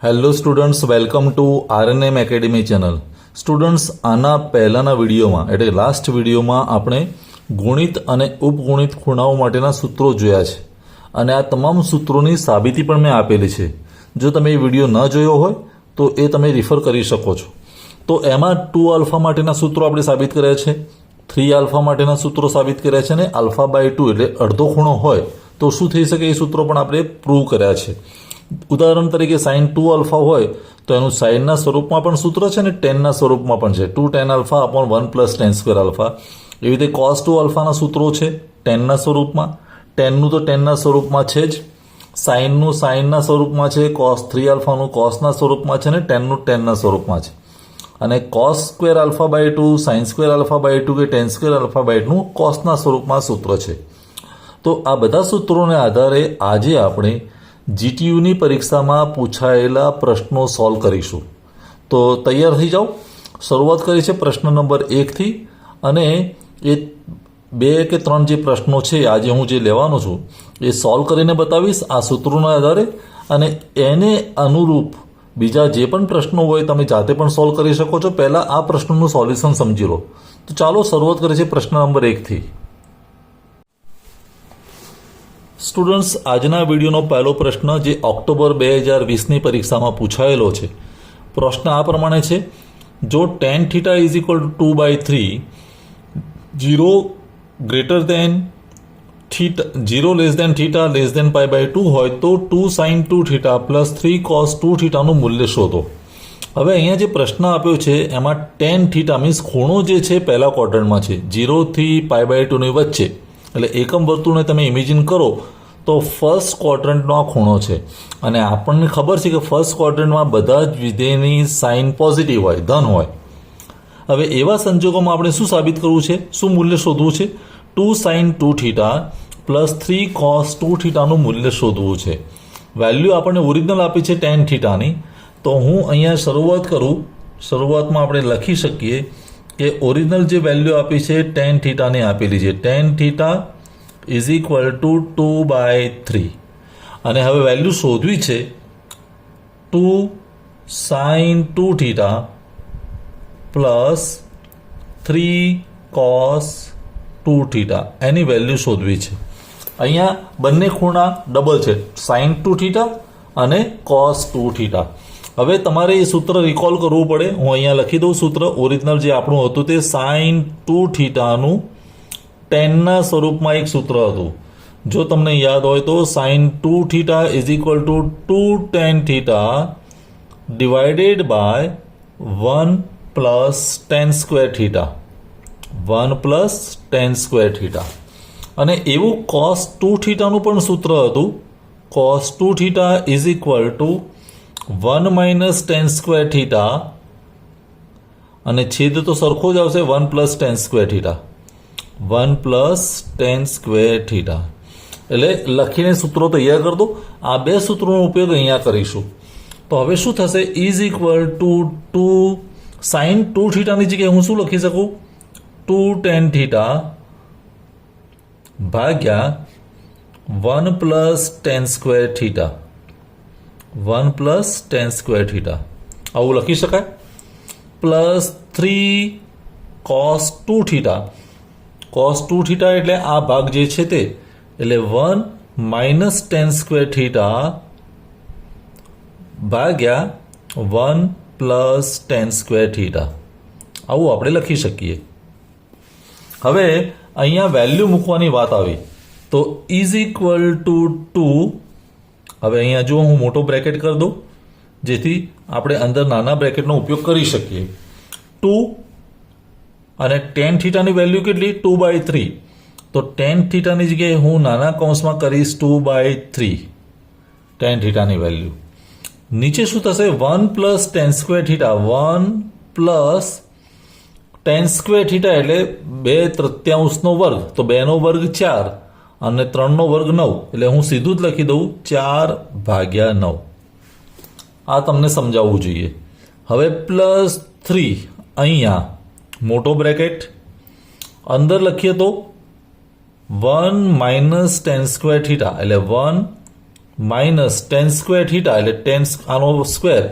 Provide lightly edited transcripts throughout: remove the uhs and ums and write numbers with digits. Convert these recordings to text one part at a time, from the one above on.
Hello students, welcome to RNM academy channel. Students, આના પહેલાંના વિડીયોમાં એટલે લાસ્ટ વિડીયોમાં આપણે ગુણિત અને ઉપગુણિત ખૂણાઓ માટેના સૂત્રો જોયા છે અને આ તમામ સૂત્રોની સાબિતી પણ મેં આપેલી છે. જો તમે એ વિડીયો ન જોયો હોય તો એ તમે રિફર કરી શકો છો. તો એમાં 2 આલ્ફા માટેના સૂત્રો આપણે સાબિત કર્યા છે, 3 આલ્ફા માટેના સૂત્રો સાબિત કર્યા છે અને આલ્ફા બાય 2 એટલે અડધો ખૂણો હોય તો શું થઈ શકે એ સૂત્રો પણ આપણે પ્રૂવ કર્યા છે. ઉદાહરણ તરીકે સાઇન 2 આલ્ફા હોય તો એનું સાઇનના સ્વરૂપમાં પણ સૂત્ર છે અને ટેનના સ્વરૂપમાં પણ છે, 2 tan alpha upon 1 plus tan square alpha. એવી રીતે કોસ 2 આલ્ફાના સૂત્રો છે ટેનના સ્વરૂપમાં, ટેનનું તો ટેનના સ્વરૂપમાં છે જ, સાઇનનું સાઇનના સ્વરૂપમાં છે, કોસ 3 આલ્ફાનું કોસના સ્વરૂપમાં છે અને ટેનનું ટેનના સ્વરૂપમાં છે. અને cos square alpha by 2, sine square alpha by 2 કે ટેન સ્ક્વેર આલ્ફા બાય 2 કોસના સ્વરૂપમાં સૂત્ર છે. તો આ બધા સૂત્રોને આધારે આજે આપણે જીટીયુની પરીક્ષામાં પૂછાયેલા પ્રશ્નો સોલ્વ કરીશું. તો તૈયાર થઈ જાઓ. શરૂઆત કરી છે પ્રશ્ન નંબર 1થી અને એ 2 કે 3 જે પ્રશ્નો છે આજે હું જે લેવાનો છું એ સોલ્વ કરીને બતાવીશ આ સૂત્રોના આધારે, અને એને અનુરૂપ બીજા જે પણ પ્રશ્નો હોય તમે જાતે પણ સોલ્વ કરી શકો છો. પહેલાં આ પ્રશ્નનું સોલ્યુશન સમજી લો. તો ચાલો શરૂઆત કરીએ છીએ પ્રશ્ન નંબર 1થી. સ્ટુડન્ટ્સ, આજના વિડીયોનો પહેલો પ્રશ્ન જે ઓક્ટોબર 2020ની પરીક્ષામાં પૂછાયેલો છે. પ્રશ્ન આ પ્રમાણે છે: જો tan theta is equal to 2/3, 0 greater than theta, 0 less than theta less than π/2 હોય તો 2 sin 2 થીટા પ્લસ 3 cos 2 થીટાનું મૂલ્ય શોધો. હવે અહીંયા જે પ્રશ્ન આપ્યો છે એમાં tan થીટા મીન્સ ખૂણો જે છે પહેલા ક્વોડ્રન્ટમાં છે, 0 થી π/2 ની વચ્ચે, એટલે એકમ વર્તુળને તમે ઇમેજિન કરો તો ફર્સ્ટ ક્વોડ્રન્ટનો આ ખૂણો છે અને આપણને ખબર છે કે ફર્સ્ટ ક્વોડ્રન્ટમાં બધા જ વિધેયની સાઇન પોઝિટિવ હોય, ધન હોય. હવે એવા સંજોગોમાં આપણે શું સાબિત કરવું છે, શું મૂલ્ય શોધવું છે? 2 sin 2 થીટા પ્લસ 3 cos 2 થીટાનું મૂલ્ય શોધવું છે. વેલ્યુ આપણને ઓરિજિનલ આપી છે tan થીટાની, તો હું અહીંયા શરૂઆત કરું. શરૂઆતમાં આપણે લખી શકીએ કે ઓરિજિનલ જે વેલ્યુ આપી છે tan થીટાની આપેલી છે, tan theta is equal to 2/3, અને હવે વેલ્યુ શોધવી છે 2 sin 2 theta plus 3 cos 2 theta, એની વેલ્યુ શોધવી છે. અહીંયા બંને ખૂણા ડબલ છે, sin 2 થીટા અને cos 2 થીટા. હવે તમારે એ સૂત્ર રિકોલ કરવું પડે. હું અહીંયા લખી દઉં સૂત્ર. ઓરિજિનલ જે આપણું હતું તે sin 2 થીટાનું ટેનના સ્વરૂપમાં એક સૂત્ર હતું. જો તમને યાદ હોય તો sin 2 theta is equal to 2 tan theta divided by 1 plus tan square theta, 1 plus tan square theta. અને એવું cos 2 થીટાનું પણ સૂત્ર હતું, cos 2 theta is equal to 1 minus ten square theta, અને છેદ તો સરખો જ આવશે, 1 plus tan square theta, 1 plus tan square theta. એટલે લખીને સૂત્રો તૈયાર કરી દો. આ બે સૂત્રોનો ઉપયોગ અહીંયા કરીશું. તો હવે શું થશે? ઇઝ ઇક્વલ ટુ 2 sin 2 થીટાની જગ્યાએ હું શું લખી શકું? 2 tan થીટા ભાગ્યા 1 plus tan square theta, 1 plus tan square theta, આવું લખી શકાય. Plus 3 cos 2 theta, cos 2 theta એટલે આ ભાગ જે છે તે, એટલે 1 માઇનસ ટેન સ્ક્વેર થીટા ભાગ્યા 1 પ્લસ ટેન સ્ક્વેર થીટા, આવું આપણે લખી શકીએ. હવે અહીંયા વેલ્યુ મૂકવાની વાત આવી તો ઇઝ ઇક્વલ ટુ 2. હવે અહીંયા જો હું મોટો બ્રેકેટ કરી દઉં જેથી આપણે અંદર નાના બ્રેકેટનો ઉપયોગ કરી શકીએ. 2 અને ટેન થીટાની વેલ્યુ કેટલી? 2/3. તો ટેન થીટાની જગ્યાએ હું નાના કૌંસમાં કરીશ 2/3 ટેન થીટાની વેલ્યુ. નીચે શું થશે? 1 plus tan square theta, 1 plus tan square theta એટલે 2/3 વર્ગ, તો 2નો વર્ગ 4 અને 3નો વર્ગ 9, એટલે હું સીધું જ લખી દઉં 4/9. આ તમને સમજાવવું જોઈએ. હવે પ્લસ 3 અહીંયા મોટો બ્રેકેટ, અંદર લખીએ તો 1 માઇનસ ટેન સ્ક્વેર થીટા એટલે 1 માઇનસ ટેન સ્ક્વેર થીટા એટલે ટેન આનો સ્ક્વેર,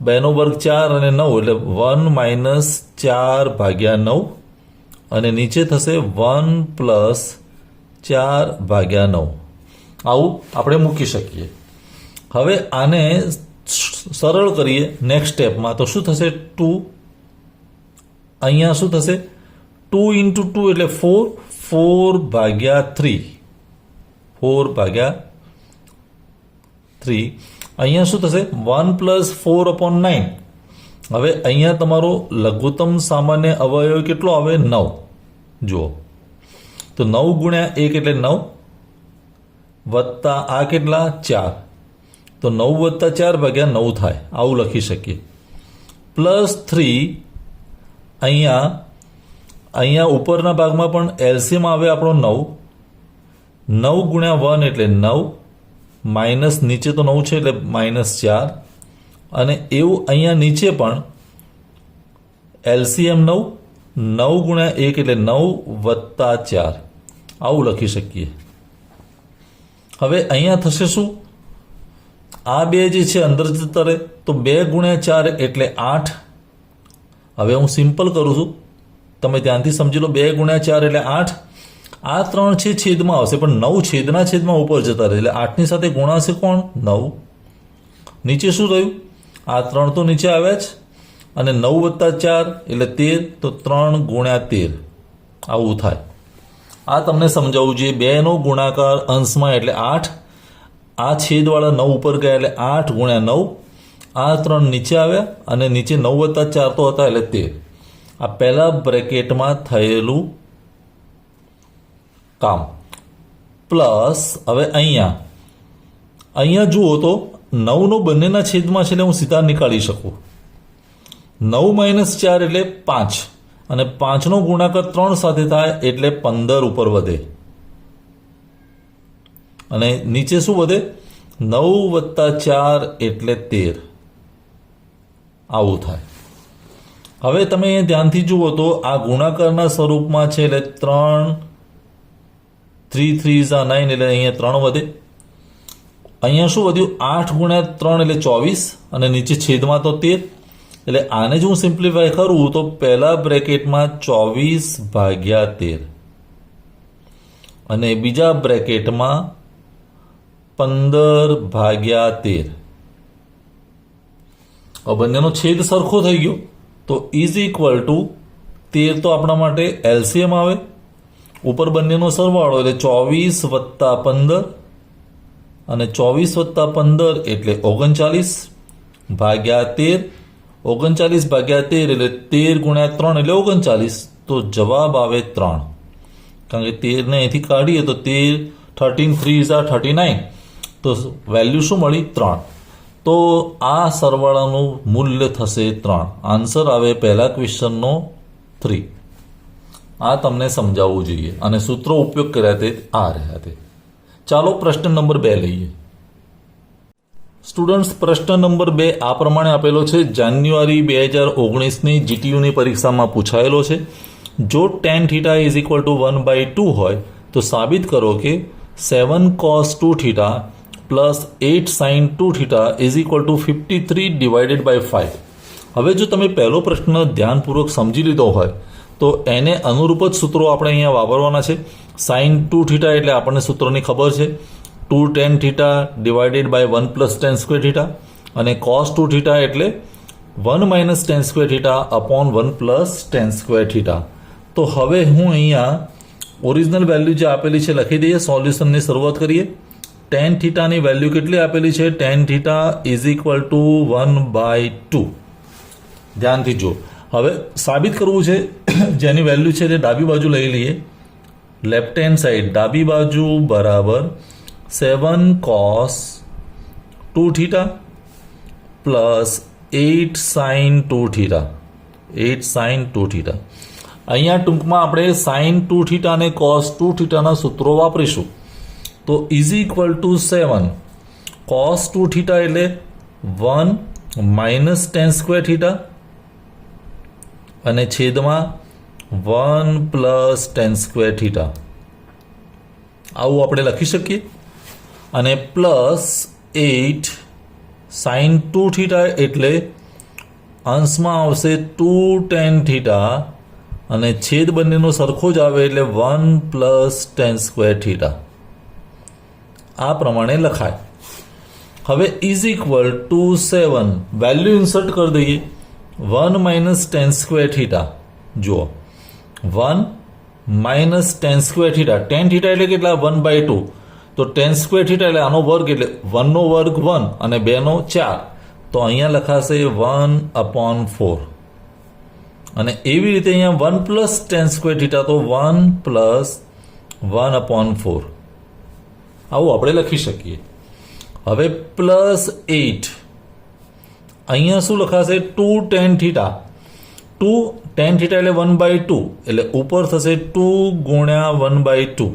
2 નો વર્ગ 4 અને 9 એટલે 1 માઇનસ 4 ભાગ્યા 9 અને નીચે થશે 1 પ્લસ 4 ભાગ્યા 9. આવું આપણે મૂકી શકીએ. હવે આને સરળ કરીએ નેક્સ્ટ સ્ટેપમાં તો શું થશે? 2 અહીંયા શું થશે? 2 ઇન્ટુ 2 એટલે 4 ભાગ્યા 3, 4 ભાગ્યા 3. અહીંયા શું થશે? 1 પ્લસ 4/9. હવે અહીંયા તમારો લઘુત્તમ સામાન્ય અવયવ કેટલો આવે? 9. જુઓ તો 9 ગુણ્યા 1 એટલે 9 વત્તા આ કેટલા? 4. તો 9 વત્તા 4 ભાગ્યા 9 થાય. આવું લખી શકીએ. પ્લસ 3 અહીંયા ઉપરના ભાગમાં પણ એલસીએમ આવે આપણો 9. 9 ગુણ્યા 1 એટલે 9 માઇનસ નીચે તો 9 છે એટલે -4 અને એવું અહીંયા નીચે પણ એલસીએમ 9, 9 ગુણ્યા 1 એટલે 9 વત્તા 4. આવું લખી શકીએ. હવે અહીંયા થશે શું? આ બે જે છે અંદર જતા રહે તો 2 ગુણ્યા 4 એટલે 8. હવે હું સિમ્પલ કરું છું, તમે ધ્યાનથી સમજી લો. 2 ગુણ્યા 4 એટલે 8. આ 3 છે છેદમાં આવશે પણ 9 છેદના છેદમાં ઉપર જતા રહે એટલે 8ની સાથે ગુણાશે કોણ? 9. નીચે શું રહ્યું? આ 3 તો નીચે આવ્યા જ અને 9 વત્તા 4 એટલે 13, તો 3 ગુણ્યા 13 આવું થાય. આ તમને સમજાવવું જોઈએ. 2 નો ગુણાકાર અંશમાં એટલે 8, આ છેદવાળા 9 ઉપર ગયા એટલે 8 ગુણ્યા 9, આ 3 નીચે આવ્યા અને નીચે 9 વત્તા 4 તો હતા એટલે 13. આ પહેલા બ્રેકેટમાં થયેલું કામ. પ્લસ હવે અહીંયા જુઓ તો 9 નો બંનેના છેદમાં છે એટલે હું સીધા નીકાળી શકું. 9 માઇનસ 4 એટલે 5 અને 5નો ગુણાકાર 3 સાથે થાય એટલે 15 ઉપર વધે અને નીચે શું વધે? 9 વત્તા 4 એટલે 13. આવું થાય. હવે તમે ધ્યાનથી જુઓ તો આ ગુણાકારના સ્વરૂપમાં છે એટલે 3 3 9 એટલે અહીંયા 3 વધે. અહીંયા શું વધ્યું? 8 ગુણ્યા 3 એટલે 24 અને નીચે છેદમાં તો 13. એટલે આને જો હું સિમ્પ્લિફાય કરું તો પહેલા બ્રેકેટમાં 24 ભાગ્યા 13 અને બીજા બ્રેકેટમાં 15 ભાગ્યા 13. હવે બંનેનો છેદ સરખો થઈ ગયો તો ઇઝ ઇક્વલ ટુ 13 તો આપણા માટે એલસીએમ આવે. ઉપર બંનેનો સરવાળો એટલે 24 વત્તા 15 અને 24 વત્તા 15 એટલે 39 ભાગ્યા 13. 39 ભાગ્યા 13 એટલે 13 ગુણ્યા 3 એટલે 39. તો જવાબ આવે 3. કારણ કે 13ને અહીંથી કાઢીએ તો 13 3 is 39. તો વેલ્યુ શું મળી? 3. તો આ સરવાળાનું મૂલ્ય થશે 3. આન્સર આવે પહેલા ક્વેશ્ચનનો 3. આ તમને સમજાવવું જોઈએ અને સૂત્રો ઉપયોગ કર્યા તે આ રહ્યા તે. ચાલો પ્રશ્ન નંબર 2 લઈએ. સ્ટુડન્ટ્સ, પ્રશ્ન નંબર 2 આ પ્રમાણે આપેલો છે. જાન્યુઆરી 2019ની જીટીયુની પરીક્ષામાં પૂછાયેલો છે. જો tan θ ઇઝ ઇક્વલ ટુ 1/2 હોય તો સાબિત કરો કે 7 cos 2θ plus 8 sin 2θ is equal to 53 divided by 5. હવે જો તમે પહેલો પ્રશ્ન ધ્યાનપૂર્વક સમજી લીધો હોય તો એને અનુરૂપ જ સૂત્રો આપણે અહીંયા વાપરવાના છે. sin 2θ એટલે આપણને સૂત્રની ખબર છે, 2 tan θ divided by 1 plus tan square θ અને cos 2θ એટલે 1 minus tan square θ upon 1 plus tan square θ. તો હવે હું અહીંયા ઓરિજિનલ વેલ્યુ જે આપેલી છે લખી દઈએ. સોલ્યુશનની શરૂઆત કરીએ. tan θની વેલ્યુ કેટલી આપેલી છે? tan θ is equal to 1/2. ધ્યાનથી જુઓ. હવે સાબિત કરવું છે જેની વેલ્યુ છે તે ડાબી બાજુ લઈ લઈએ. લેફ્ટ હેન્ડ સાઈડ ડાબી બાજુ બરાબર 7 cos 2θ પ્લસ 8 sin 2θ. 8 sin 2θ. અહીંયા ટૂંકમાં આપણે sin 2θ અને cos 2θના સૂત્રો વાપરીશું. તો ઇઝ ઇક્વલ ટુ 7 cos 2θ એટલે 1 માઇનસ tan સ્ક્વેર θ અને છેદમાં 1 પ્લસ tan સ્ક્વેર θ. આવું આપણે લખી શકીએ. અને પ્લસ 8 સાઇન 2 થીટા એટલે અંશમાં આવશે 2 tan થીટા અને છેદ બંનેનો સરખો જ આવે એટલે 1 પ્લસ tan સ્ક્વેર થીટા. આ પ્રમાણે લખાય. હવે is equal two 7 value insert કરી દઈએ. 1 માઇનસ tan સ્ક્વેર થીટા, જુઓ 1 minus tan square theta, tan theta એટલે કેટલા 1/2, તો tan સ્ક્વેર થીટા એટલે આનો વર્ગ એટલે 1 નો વર્ગ 1 અને 2 નો 4, તો અહીંયા લખાશે 1/4 અને એવી રીતે અહીંયા 1 પ્લસ tan સ્ક્વેર થીટા તો 1 પ્લસ 1/4 આવું આપણે લખી શકીએ. હવે પ્લસ 8 અહીંયા શું લખાશે 2 tan થીટા, 2 tan થીટા એટલે 1/2 એટલે ઉપર થશે 2 ગુણ્યા 1/2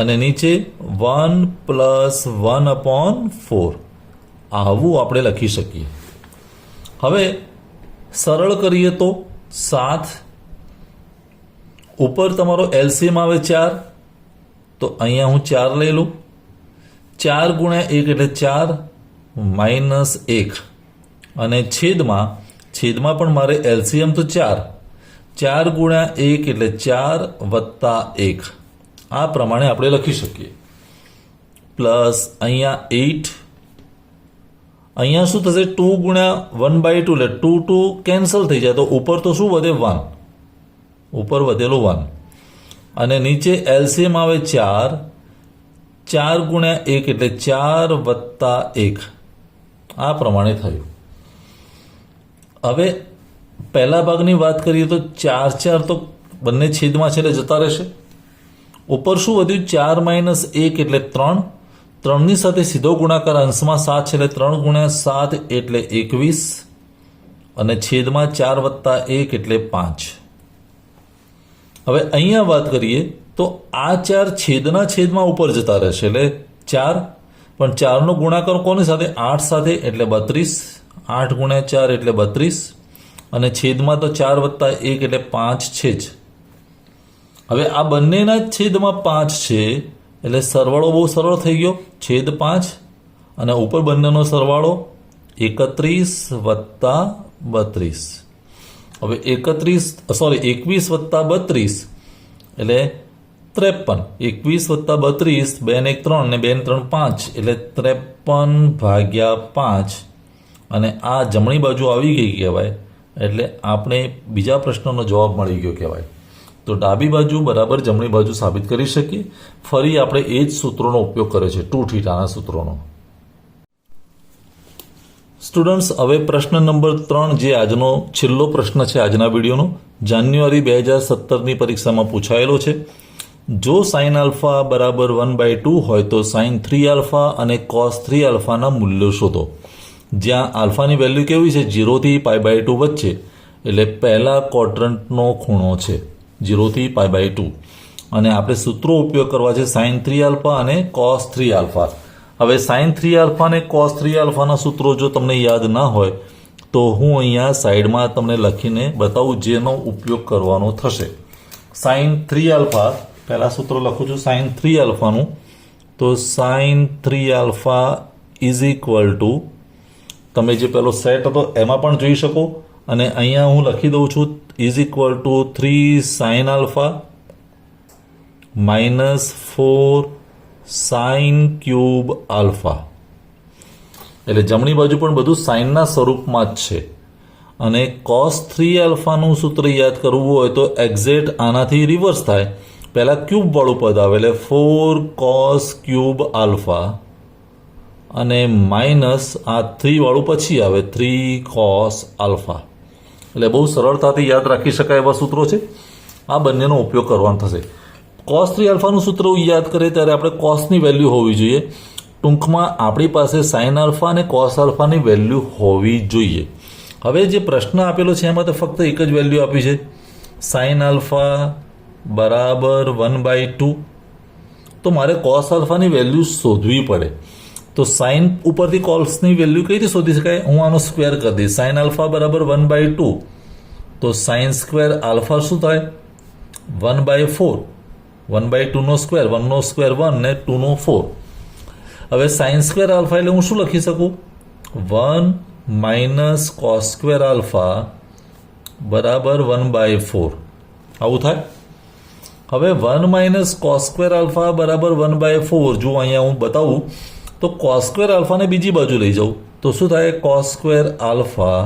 અને નીચે 1 પ્લસ 1/4 આવું આપણે લખી શકીએ. હવે સરળ કરીએ તો 7 ઉપર તમારો એલસીએમ આવે 4, તો અહીંયા હું 4 લઈ લઉં. 4 ગુણ્યા 1 એટલે 4 માઇનસ 1 અને છેદમાં પણ મારે એલસીએમ તો 4, 4 ગુણ્યા 1 એટલે 4 વત્તા 1 આ પ્રમાણે આપણે લખી શકીએ. પ્લસ અહીંયા 8, અહીંયા શું થશે 2 ગુણ્યા 1/2 એટલે 2 2 કેન્સલ થઈ જાય, તો ઉપર તો શું વધે 1, ઉપર વધેલો 1 અને નીચે એલસીએમ આવે 4, 4 ગુણ્યા 1 એટલે 4 વત્તા 1 આ પ્રમાણે થયું. હવે પહેલા ભાગની વાત કરીએ તો 4 4 તો બંને છેદમાં છે એટલે જતા રહેશે. ઉપર શું વધ્યું 4 માઇનસ 1 એટલે 3, 3ની સાથે સીધો ગુણાકાર અંશમાં 7 છે એટલે 3 ગુણ્યા 7 એટલે 21 અને છેદમાં 4 વત્તા 1 એટલે 5. હવે અહીંયા વાત કરીએ તો આ 4 છેદમાં ઉપર જતા રહેશે એટલે 4, પણ 4નો ગુણાકાર કોની સાથે 8 સાથે એટલે 32, 8 ગુણ્યા 4 એટલે 32 અને છેદમાં તો 4 વત્તા 1 એટલે 5 છે જ. હવે આ બંનેના જ છેદમાં 5 છે એટલે સરવાળો બહુ સરળ થઈ ગયો, છેદ 5 અને ઉપર બંનેનો સરવાળો 31 વત્તા 32. હવે 21 વત્તા 32 એટલે 53, 21 વત્તા 32 2 ને 1 3 ને 2 ને 3 5 એટલે 53/5 અને આ જમણી બાજુ આવી ગઈ કહેવાય, એટલે આપણે બીજા પ્રશ્નનો જવાબ મળી ગયો કહેવાય. તો ડાબી બાજુ બરાબર જમણી બાજુ સાબિત કરી શકીએ. ફરી આપણે એ જ સૂત્રોનો ઉપયોગ કર્યો છે, 2 થીટાના સૂત્રોનો. સ્ટુડન્ટ્સ, હવે પ્રશ્ન નંબર 3 જે આજનો છેલ્લો પ્રશ્ન છે આજના વિડીયોનો, જાન્યુઆરી 2017ની પરીક્ષામાં પૂછાયેલો છે. જો સાઇન આલ્ફા બરાબર 1/2 હોય તો સાઇન 3 આલ્ફા અને કોસ 3 આલ્ફાના મૂલ્યો શોધો. જ્યાં આલ્ફાની વેલ્યુ કેવી છે 0 થી π/2 વચ્ચે, એટલે પહેલા ક્વોડ્રન્ટનો ખૂણો છે 0 થી π/2 અને આપણે સૂત્રો ઉપયોગ કરવા છે સાઇન 3 આલ્ફા અને કોસ 3 આલ્ફા. હવે સાઇન 3 આલ્ફા અને કોસ 3 આલ્ફાના સૂત્રો જો તમને યાદ ના હોય તો હું અહીંયા સાઈડમાં તમને લખીને બતાવું જેનો ઉપયોગ કરવાનો થશે. સાઇન 3 આલ્ફા પહેલા સૂત્ર લખું છું સાઇન 3 આલ્ફાનું, તો sine 3 alpha is equal to તમે જે પેલો સેટ હતો એમાં પણ જોઈ શકો અને અહીંયા હું લખી દઉં છું is equal to 3 sine alpha minus 4 sine cube alpha. એટલે જમણી બાજુ પણ બધું સાઇનના સ્વરૂપમાં જ છે. અને કોસ 3 આલ્ફાનું સૂત્ર યાદ કરવું હોય તો એક્ઝેક્ટ આનાથી રિવર્સ થાય, પહેલાં ક્યુબવાળું પદ આવે એટલે 4 કોસ ક્યુબ આલ્ફા અને માઇનસ આ 3 વાળું પછી આવે 3 કોસ આલ્ફા. એટલે બહુ સરળતાથી યાદ રાખી શકાય એવા સૂત્રો છે. આ બંનેનો ઉપયોગ કરવાનો થશે. કોસ 3 આલ્ફાનું સૂત્ર યાદ કરીએ ત્યારે આપણે કોસની વેલ્યુ હોવી જોઈએ. ટૂંકમાં આપણી પાસે સાઇન આલ્ફા અને કોસ આલ્ફાની વેલ્યુ હોવી જોઈએ. હવે જે પ્રશ્ન આપેલો છે એમાં તો ફક્ત એક જ વેલ્યુ આપી છે, સાઇન આલ્ફા બરાબર 1/2. તો મારે કોસ આલ્ફાની વેલ્યુ શોધવી પડે. તો સાઇન ઉપરથી કોસની વેલ્યુ કઈ રીતે શોધી શકાય? હું આનો સ્ક્વેર કરી દઈશ. સાઇન આલ્ફા બરાબર 1/2, તો સાઇન સ્ક્વેર આલ્ફા શું થાય 1/4. 1/2 નો સ્ક્વેર, 1 નો સ્ક્વેર 1 ને 2 નો 4 હવે સાઇન સ્ક્વેર આલ્ફા એટલે હું શું લખી શકું? 1 માઇનસ કોસ સ્ક્વેર આલ્ફા બરાબર 1/4 આવું થાય. હવે 1 માઇનસ કોસ સ્ક્વેર આલ્ફા બરાબર 1/4 જો અહીંયા હું બતાવું તો કોસ સ્ક્વેર આલ્ફાને બીજી બાજુ લઈ જાઉં તો શું થાય? કોસ સ્ક્વેર આલ્ફા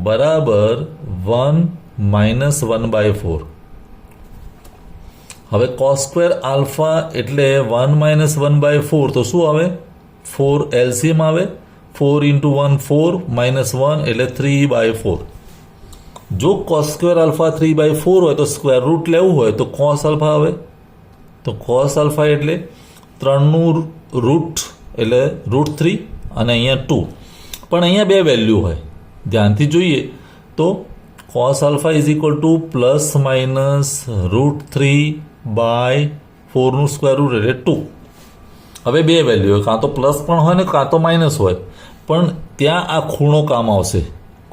બરાબર 1 માઇનસ 1/4. હવે કોસ સ્ક્વેર આલ્ફા એટલે 1 માઇનસ 1/4 તો શું આવે? 4 એલસીએમ આવે. 4 ઇન્ટુ 1 4 માઇનસ 1 એટલે 3/4. જો કોસ સ્ક્વેર આલ્ફા 3/4 હોય તો સ્ક્વેર રૂટ લેવું હોય તો કોસ આલ્ફા આવે. તો કોસ આલ્ફા એટલે 3નું રૂટ એટલે √3 અને અહીંયા 2. પણ અહીંયા બે વેલ્યુ હોય, ધ્યાનથી જોઈએ તો cos alpha is equal to plus minus √3/4નું સ્ક્વેર રૂટ એટલે 2. હવે બે વેલ્યુ હોય, કાં તો પ્લસ પણ હોય ને કાં તો માઇનસ હોય, પણ ત્યાં આ ખૂણો કામ આવશે.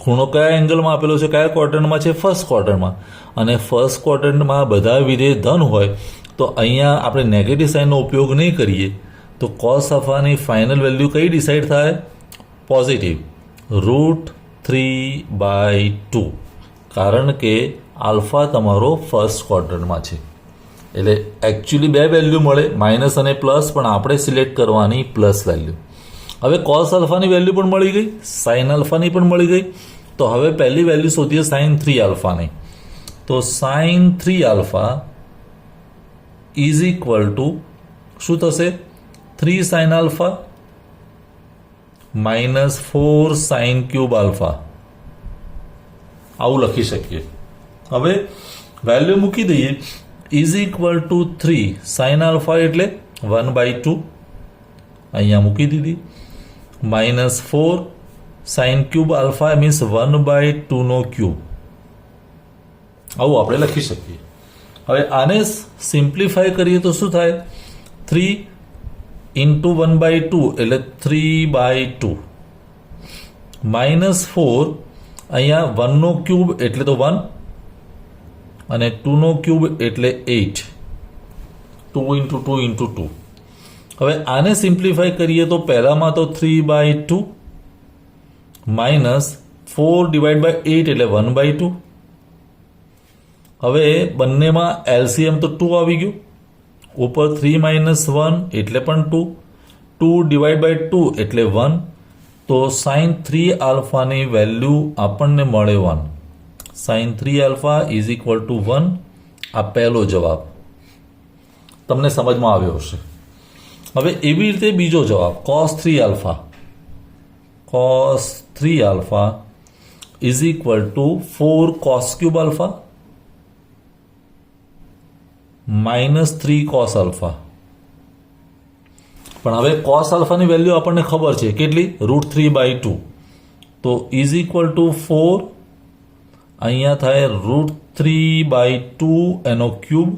ખૂણો કયા એંગલમાં આપેલો છે? કયા ક્વોડ્રન્ટમાં છે? ફર્સ્ટ ક્વોડ્રન્ટમાં. અને ફર્સ્ટ ક્વોડ્રન્ટમાં બધા વિધેય ધન હોય તો અહીંયા આપણે નેગેટિવ સાઇનનો ઉપયોગ નહીં કરીએ તો કોસ આલ્ફાની ફાઇનલ વેલ્યુ કઈ ડિસાઇડ થાય? પોઝિટિવ √3/2. કારણ કે આલ્ફા તમારો ફર્સ્ટ ક્વોડ્રન્ટમાં છે. એટલે એકચ્યુઅલી બે વેલ્યુ મળે, માઇનસ અને પ્લસ, પણ આપણે સિલેક્ટ કરવાની પ્લસ વેલ્યુ. હવે કોસ આલ્ફાની વેલ્યુ પણ મળી ગઈ, સાઇન આલ્ફાની પણ મળી ગઈ. તો હવે પહેલી વેલ્યુ શોધીએ સાઇન 3 આલ્ફાની. તો sine 3 alpha is equal to શું થશે? 3 sine alpha minus 4 sine cube alpha આવું લખી શકીએ. હવે વેલ્યુ મૂકી દઈએ. Is equal to 3 sine alpha એટલે 1/2 અહીંયા મૂકી દીધી, minus 4 sine cube alpha means 1/2નો ક્યુબ આવું આપણે લખી શકીએ. હવે આને સિમ્પ્લિફાય કરીએ તો શું થાય? 3 ઇન્ટુ 1/2 એટલે 3/2 માઇનસ 4 અહીંયા 1નો ક્યુબ એટલે તો 1 અને 2નો ક્યુબ એટલે 8. 2 ઇન્ટુ 2 ઇન્ટુ 2. હવે આને સિમ્પ્લિફાય કરીએ તો પહેલામાં તો 3/2 માઇનસ 4/8 એટલે 1/2. હવે બંનેમાં એલસીએમ તો 2 આવી ગયું, ઉપર 3 માઇનસ 1 એટલે પણ 2, 2/2 એટલે 1. તો સાઇન 3 આલ્ફાની વેલ્યુ આપણને મળે 1. Sine 3 alpha is equal to 1. આ પહેલો જવાબ તમને સમજમાં આવ્યો હશે. હવે એવી રીતે બીજો જવાબ cos 3 alpha. Cos 3 alpha is equal two 4 cos cube alpha minus 3 cos alpha. પણ હવે કોસ આલ્ફાની વેલ્યુ આપણને ખબર છે કેટલી? √3/2. તો ઇઝ ઇક્વલ ટુ 4 અહીંયા થાય √3/2 એનો ક્યુબ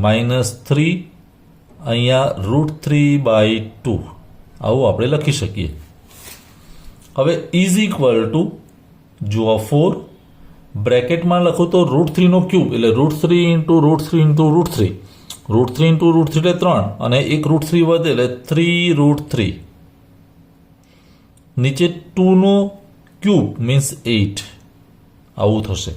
માઇનસ 3 અહીંયા √3/2 આવું આપણે લખી શકીએ. હવે ઇઝ ઇક્વલ ટુ જુઓ 4 બ્રેકેટમાં લખું તો √3નો ક્યુબ એટલે √3 ઇન્ટુ √3 ઇન્ટુ √3. √3 ઇન્ટુ √3 એટલે 3 અને એક √3 વધે એટલે 3√3. નીચે 2નો ક્યુબ મીન્સ 8 આવું થશે.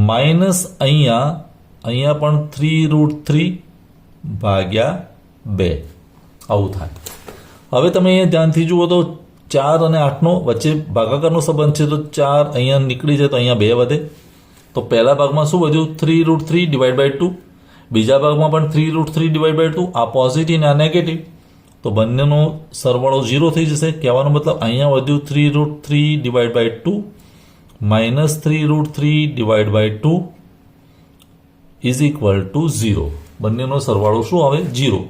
માઇનસ અહીંયા પણ 3√3 ભાગ્યા 2 આવું થાય. હવે તમે અહીંયા ધ્યાનથી જુઓ તો 4 અને 8નો વચ્ચે ભાગાકારનો સંબંધ છે તો 4 અહીંયા નીકળી જાય તો અહીંયા 2 વધે. તો પહેલા ભાગમાં શું વધ્યું? 3√3/2. બીજા ભાગમાં પણ 3√3/2. આ પોઝિટિવ અને આ નેગેટિવ તો બંનેનો સરવાળો 0 થઈ જશે. કહેવાનો મતલબ અહીંયા વધ્યું 3√3/2 માઇનસ 3√3/2 ઇઝ ઇક્વલ ટુ 0. બંનેનો સરવાળો શું આવે? 0.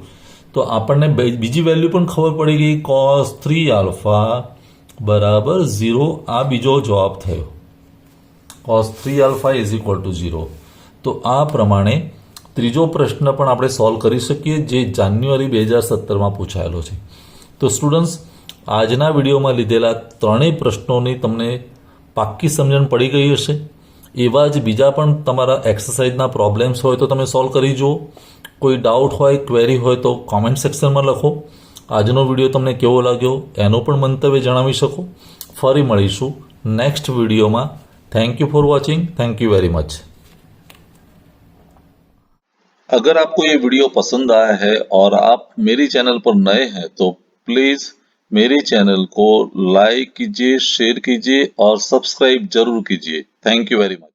તો આપણને બીજી વેલ્યુ પણ ખબર પડી ગઈ, કોસ 3 આલ્ફા બરાબર 0. આ બીજો જવાબ થયો, cos 3 alpha is equal two 0. તો આ પ્રમાણે ત્રીજો પ્રશ્ન પણ આપણે સોલ્વ કરી શકીએ જે જાન્યુઆરી 2017માં પૂછાયેલો છે. તો સ્ટુડન્ટ્સ, આજના વિડીયોમાં લીધેલા ત્રણેય પ્રશ્નોની તમને પાક્કી સમજણ પડી ગઈ હશે. એવા જ બીજા પણ તમારા એક્સરસાઇઝના પ્રોબ્લેમ્સ હોય તો તમે સોલ્વ કરી જુઓ. કોઈ ડાઉટ હોય, ક્વેરી હોય તો કોમેન્ટ સેક્શનમાં લખો. આજનો વિડીયો તમને કેવો લાગ્યો એનું પણ મંતવ્ય જણાવી શકો. ફરી મળીશું નેક્સ્ટ વિડીયોમાં. Thank you for watching. Thank you very much. अगर आपको ये वीडियो पसंद आया है और आप मेरी चैनल पर नए हैं तो प्लीज मेरे चैनल को लाइक कीजिए, शेयर कीजिए और सब्सक्राइब जरूर कीजिए. Thank you very much.